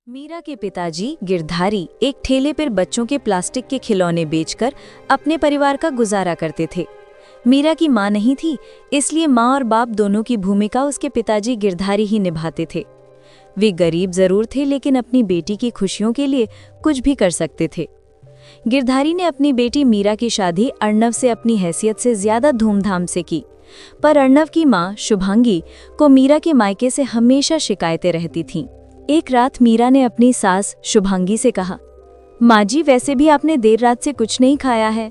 मीरा के पिताजी गिरधारी एक ठेले पर बच्चों के प्लास्टिक के खिलौने बेचकर अपने परिवार का गुजारा करते थे। मीरा की माँ नहीं थी, इसलिए माँ और बाप दोनों की भूमिका उसके पिताजी गिरधारी ही निभाते थे। वे गरीब जरूर थे, लेकिन अपनी बेटी की खुशियों के लिए कुछ भी कर सकते थे। गिरधारी ने अपनी बेटी मीरा की शादी अर्णव से अपनी हैसियत से ज्यादा धूमधाम से की, पर अर्णव की माँ शुभांगी को मीरा के मायके से हमेशा शिकायतें रहती थीं। एक रात मीरा ने अपनी सास शुभांगी से कहा, माँ जी, वैसे भी आपने देर रात से कुछ नहीं खाया है।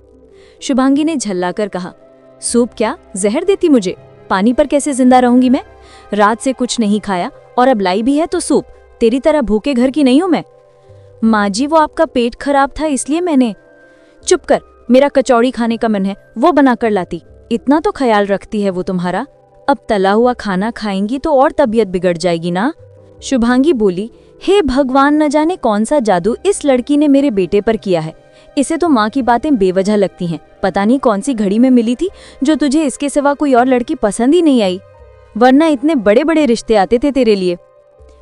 शुभांगी ने झल्लाकर कहा, सूप क्या, जहर देती मुझे? पानी पर कैसे जिंदा रहूंगी मैं? रात से कुछ नहीं खाया और अब लाई भी है तो सूप। तेरी तरह भूखे घर की नहीं हूं मैं। माँ जी, वो आपका पेट खराब था इसलिए मैंने। चुप कर, मेरा कचौड़ी खाने का मन है, वो बना कर लाती। इतना तो ख्याल रखती है वो तुम्हारा। अब तला हुआ खाना खाएंगी तो और तबीयत बिगड़ जाएगी ना। शुभांगी बोली, हे भगवान, न जाने कौन सा जादू इस लड़की ने मेरे बेटे पर किया है। इसे तो माँ की बातें बेवजह लगती हैं। पता नहीं कौन सी घड़ी में मिली थी जो तुझे इसके सिवा कोई और लड़की पसंद ही नहीं आई, वरना इतने बड़े बड़े रिश्ते आते थे तेरे लिए।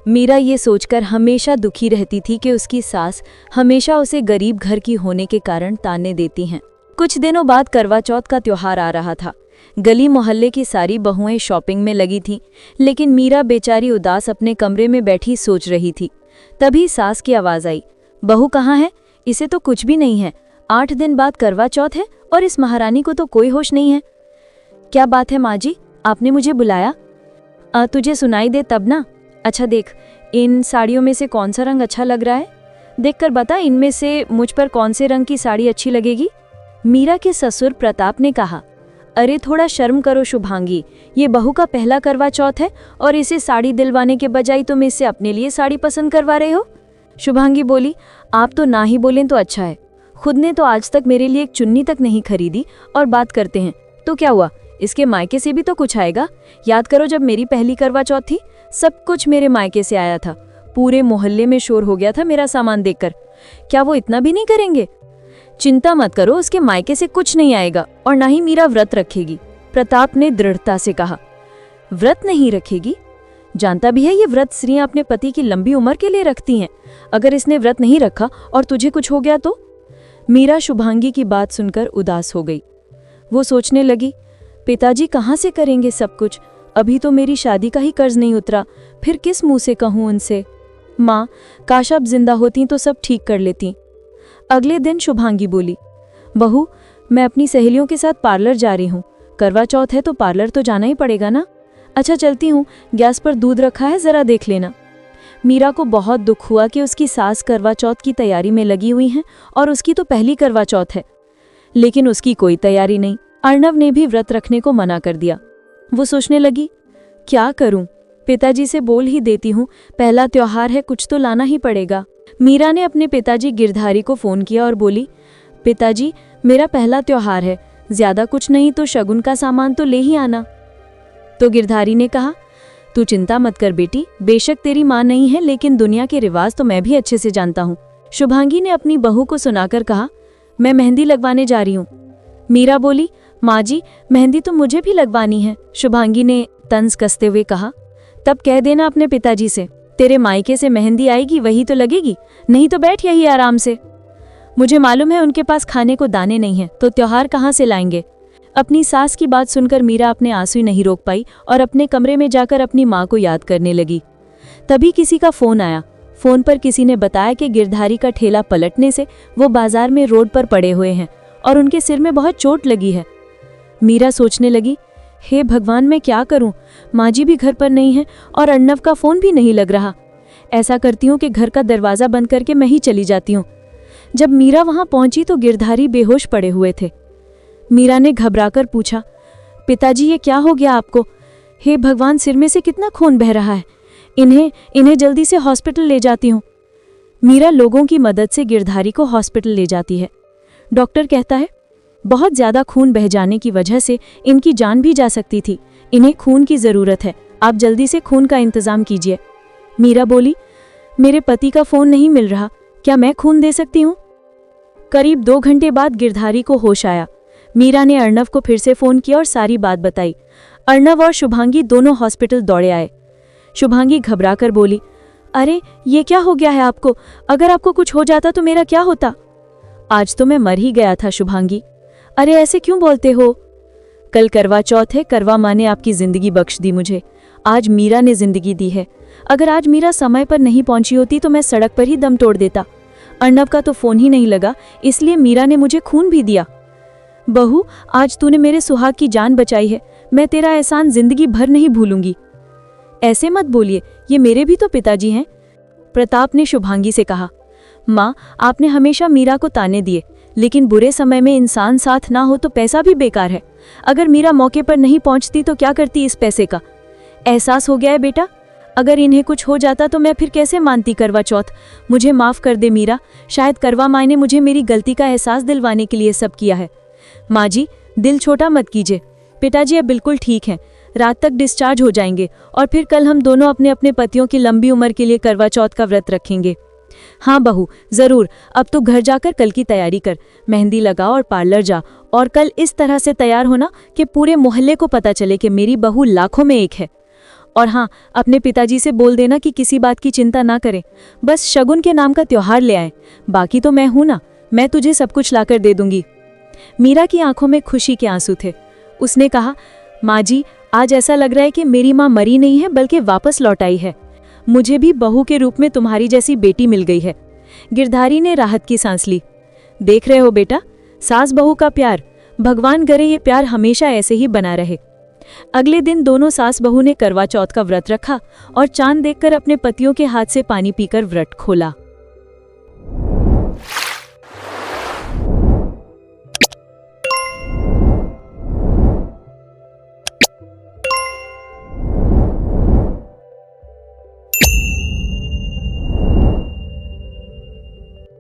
मीरा ये सोचकर हमेशा दुखी रहती थी कि उसकी सास हमेशा उसे गरीब घर की होने के कारण ताने देती हैं। कुछ दिनों बाद करवा चौथ का त्योहार आ रहा था। गली मोहल्ले की सारी बहुएं शॉपिंग में लगी थीं, लेकिन मीरा बेचारी उदास अपने कमरे में बैठी सोच रही थी। तभी सास की आवाज आई, बहू कहाँ है? इसे तो कुछ भी नहीं है। 8 दिन बाद करवा चौथ है और इस महारानी को तो कोई होश नहीं है। क्या बात है माँ जी, आपने मुझे बुलाया? तुझे सुनाई दे तब ना। अच्छा देख, इन साड़ियों में से कौन सा रंग अच्छा लग रहा है? देखकर बता, इनमें से मुझ पर कौन से रंग की साड़ी अच्छी लगेगी? मीरा के ससुर प्रताप ने कहा, अरे थोड़ा शर्म करो शुभांगी, ये बहू का पहला करवा चौथ है और इसे साड़ी दिलवाने के बजाय तुम इससे अपने लिए साड़ी पसंद करवा रहे हो। शुभांगी बोली, आप तो ना ही बोलें तो अच्छा है। खुद ने तो आज तक मेरे लिए एक चुन्नी तक नहीं खरीदी और बात करते हैं तो क्या हुआ, इसके मायके से भी तो कुछ आएगा। याद करो, जब मेरी पहली करवा चौथ थी सब कुछ मेरे मायके से आया था। पूरे मोहल्ले में शोर हो गया था मेरा सामान देखकर। क्या वो इतना भी नहीं करेंगे? चिंता मत करो, उसके मायके से कुछ नहीं आएगा और ना ही मीरा व्रत रखेगी। प्रताप ने दृढ़ता से कहा। व्रत नहीं रखेगी? जानता भी है ये व्रत स्त्रियां अपने पति की लंबी उम्र के लिए रखती हैं। अगर इसने व्रत नहीं रखा और तुझे कुछ हो गया तो? मीरा शुभांगी की बात सुनकर उदास हो गई। वो सोचने लगी, पिताजी कहाँ से करेंगे सब कुछ? अभी तो मेरी शादी का ही कर्ज नहीं उतरा, फिर किस मुंह से कहूँ उनसे? माँ, काश आप जिंदा होती तो सब ठीक कर लेती। अगले दिन शुभांगी बोली, बहू, मैं अपनी सहेलियों के साथ पार्लर जा रही हूँ। करवा चौथ है तो पार्लर तो जाना ही पड़ेगा ना। अच्छा चलती हूँ, गैस पर दूध रखा है, जरा देख लेना। मीरा को बहुत दुख हुआ कि उसकी सास करवा चौथ की तैयारी में लगी हुई हैं और उसकी तो पहली करवा चौथ है, लेकिन उसकी कोई तैयारी नहीं। अर्णव ने भी व्रत रखने को मना कर दिया। वो सोचने लगी, क्या करूं? पिताजी से बोल ही देती हूँ, पहला त्योहार है, कुछ तो लाना ही पड़ेगा। मीरा ने अपने पिताजी गिरधारी को फोन किया और बोली, पिताजी, मेरा पहला त्योहार है, ज्यादा कुछ नहीं तो शगुन का सामान तो ले ही आना। तो गिरधारी ने कहा, तू चिंता मत कर बेटी, बेशक तेरी माँ नहीं है, लेकिन दुनिया के रिवाज तो मैं भी अच्छे से जानता हूँ। शुभांगी ने अपनी बहू को सुनाकर कहा, मैं मेहंदी लगवाने जा रही हूँ। मीरा बोली, माँ जी, मेहंदी तो मुझे भी लगवानी है। शुभांगी ने तंज कसते हुए कहा, तब कह देना अपने पिताजी से, तेरे मायके से मेहंदी आएगी वही तो लगेगी, नहीं तो बैठ यही आराम से। मुझे मालूम है उनके पास खाने को दाने नहीं है, तो त्योहार कहाँ से लाएंगे? अपनी सास की बात सुनकर मीरा अपने आंसू नहीं रोक पाई और अपने कमरे में जाकर अपनी माँ को याद करने लगी। तभी किसी का फोन आया। फोन पर किसी ने बताया कि गिरधारी का ठेला पलटने से वो बाजार में रोड पर पड़े हुए हैं और उनके सिर में बहुत चोट लगी है। मीरा सोचने लगी, हे भगवान, मैं क्या करूं? माँ जी भी घर पर नहीं है और अर्णव का फोन भी नहीं लग रहा। ऐसा करती हूँ कि घर का दरवाजा बंद करके मैं ही चली जाती हूँ। जब मीरा वहां पहुंची तो गिरधारी बेहोश पड़े हुए थे। मीरा ने घबराकर पूछा, पिताजी, ये क्या हो गया आपको? हे भगवान, सिर में से कितना खून बह रहा है। इन्हें जल्दी से हॉस्पिटल ले जाती हूँ। मीरा लोगों की मदद से गिरधारी को हॉस्पिटल ले जाती है। डॉक्टर कहता है, बहुत ज्यादा खून बह जाने की वजह से इनकी जान भी जा सकती थी। इन्हें खून की जरूरत है, आप जल्दी से खून का इंतजाम कीजिए। मीरा बोली, मेरे पति का फोन नहीं मिल रहा, क्या मैं खून दे सकती हूँ? करीब 2 घंटे बाद गिरधारी को होश आया। मीरा ने अर्णव को फिर से फोन किया और सारी बात बताई। अर्णव और शुभांगी दोनों हॉस्पिटल दौड़े आए। शुभांगी घबराकर बोली, अरे ये क्या हो गया है आपको? अगर आपको कुछ हो जाता तो मेरा क्या होता? आज तो मैं मर ही गया था शुभांगी। अरे ऐसे क्यों बोलते हो? कल करवा चौथ है, करवा माँ ने आपकी जिंदगी बख्श दी मुझे। आज मीरा ने जिंदगी दी है। अगर आज मीरा समय पर नहीं पहुंची होती तो मैं सड़क पर ही दम तोड़ देता। अर्नब का तो फोन ही नहीं लगा, इसलिए मीरा ने मुझे खून भी दिया। बहू, आज तूने मेरे सुहाग की जान बचाई है। मैं तेरा एहसान जिंदगी भर नहीं भूलूंगी। ऐसे मत बोलिए, ये मेरे भी तो पिताजी हैं। प्रताप ने शुभांगी से कहा। माँ, आपने हमेशा मीरा को ताने दिए, लेकिन बुरे समय में इंसान साथ ना हो तो पैसा भी बेकार है। अगर मीरा मौके पर नहीं पहुंचती तो क्या करती इस पैसे का? एहसास हो गया है बेटा। अगर इन्हें कुछ हो जाता तो मैं फिर कैसे मानती करवा चौथ? मुझे माफ कर दे मीरा। शायद करवा माँ ने मुझे मेरी गलती का एहसास दिलवाने के लिए सब किया है। माँ जी, दिल छोटा मत कीजिए। पिताजी अब बिल्कुल ठीक हैं। रात तक डिस्चार्ज हो जाएंगे और फिर कल हम दोनों अपने अपने पतियों की लंबी उम्र के लिए करवा चौथ का व्रत रखेंगे। हाँ बहू, जरूर। अब तो घर जाकर कल की तैयारी कर, मेहंदी लगा और पार्लर जा, और कल इस तरह से तैयार होना कि पूरे मोहल्ले को पता चले कि मेरी बहू लाखों में एक है। और हाँ, अपने पिताजी से बोल देना कि किसी बात की चिंता ना करें, बस शगुन के नाम का त्योहार ले आए। बाकी तो मैं हूं ना, मैं तुझे सब कुछ लाकर दे दूंगी। मीरा की आंखों में खुशी के आंसू थे। उसने कहा, माँ जी, आज ऐसा लग रहा है कि मेरी माँ मरी नहीं है बल्कि वापस लौट आई है। मुझे भी बहू के रूप में तुम्हारी जैसी बेटी मिल गई है। गिरधारी ने राहत की सांस ली। देख रहे हो बेटा, सास बहू का प्यार, भगवान करे ये प्यार हमेशा ऐसे ही बना रहे। अगले दिन दोनों सास बहू ने करवा चौथ का व्रत रखा और चांद देखकर अपने पतियों के हाथ से पानी पीकर व्रत खोला।